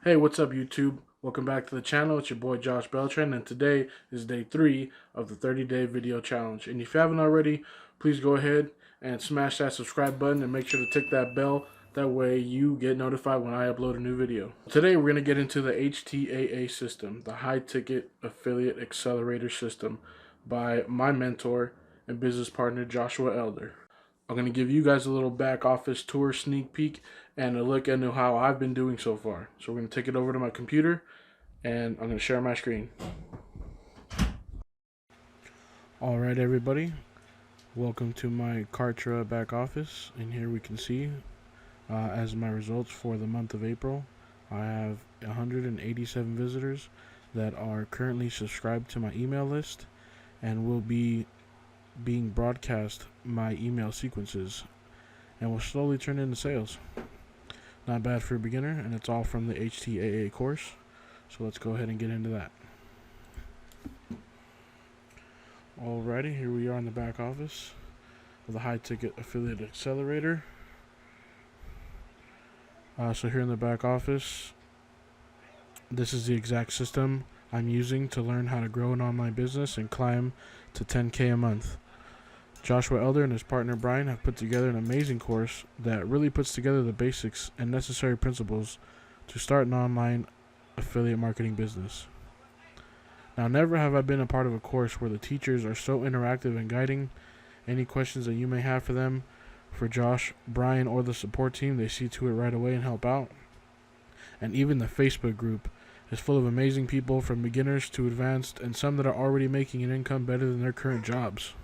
Hey, what's up YouTube? Welcome back to the channel. It's your boy Josh Beltran, and today is day 3 of the 30-day video challenge. And if you haven't already, please go ahead and smash that subscribe button and make sure to tick that bell. That way you get notified when I upload a new video. Today we're going to get into the HTAA system, the High Ticket Affiliate Accelerator System, by my mentor and business partner Joshua Elder. I'm going to give you guys a little back office tour sneak peek and a look into how I've been doing so far. So we're going to take it over to my computer and I'm going to share my screen. Alright everybody, welcome to my HTAA Back Office, and here we can see as my results for the month of April, I have 187 visitors that are currently subscribed to my email list and will be being broadcast my email sequences and will slowly turn into sales. Not bad for a beginner, and it's all from the HTAA course. So let's go ahead and get into that. Alrighty, here we are in the back office of the High Ticket Affiliate Accelerator. So here in the back office, this is the exact system I'm using to learn how to grow an online business and climb to 10K a month. Joshua Elder and his partner Brian have put together an amazing course that really puts together the basics and necessary principles to start an online affiliate marketing business. Now, never have I been a part of a course where the teachers are so interactive and guiding. Any questions that you may have for them, for Josh, Brian, or the support team, they see to it right away and help out. And even the Facebook group is full of amazing people, from beginners to advanced, and some that are already making an income better than their current jobs.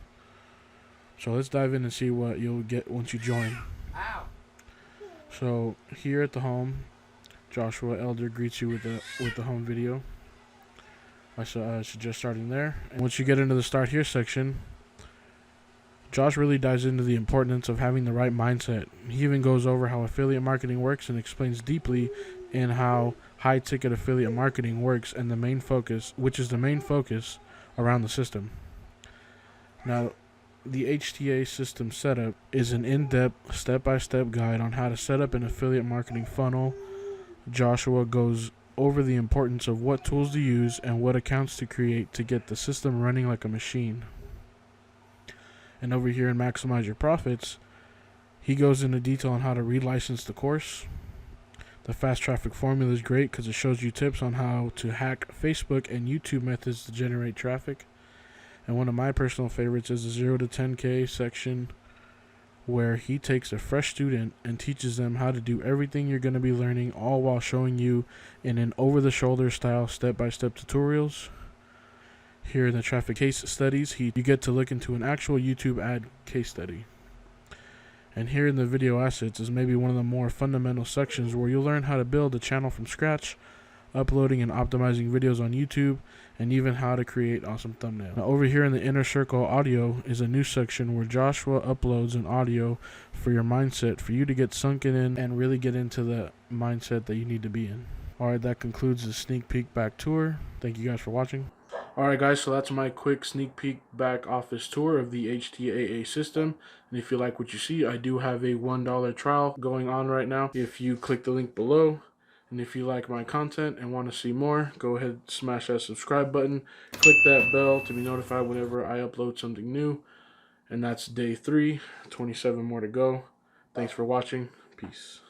So let's dive in and see what you'll get once you join. So here at the home, Joshua Elder greets you with the home video. I suggest starting there. And once you get into the Start Here section, Josh really dives into the importance of having the right mindset. He even goes over how affiliate marketing works and explains deeply in how high ticket affiliate marketing works, and the main focus around the system. Now, the HTA system setup is an in-depth, step-by-step guide on how to set up an affiliate marketing funnel. Joshua goes over the importance of what tools to use and what accounts to create to get the system running like a machine. And over here in Maximize Your Profits, he goes into detail on how to relicense the course. The fast traffic formula is great because it shows you tips on how to hack Facebook and YouTube methods to generate traffic. And one of my personal favorites is the 0 to 10K section, where he takes a fresh student and teaches them how to do everything you're going to be learning, all while showing you in an over-the-shoulder style step-by-step tutorials. Here in the traffic case studies, you get to look into an actual YouTube ad case study. And here in the video assets is maybe one of the more fundamental sections where you'll learn how to build a channel from scratch, uploading and optimizing videos on YouTube, and even how to create awesome thumbnails. Now, over here in the inner circle audio is a new section where Joshua uploads an audio for your mindset, for you to get sunken in and really get into the mindset that you need to be in. Alright, that concludes the sneak peek back tour. Thank you guys for watching. Alright guys, so that's my quick sneak peek back office tour of the HTAA system. And if you like what you see, I do have a $1 trial going on right now. If you click the link below, and if you like my content and want to see more, go ahead and smash that subscribe button. Click that bell to be notified whenever I upload something new. And that's day 3, 27 more to go. Thanks for watching. Peace.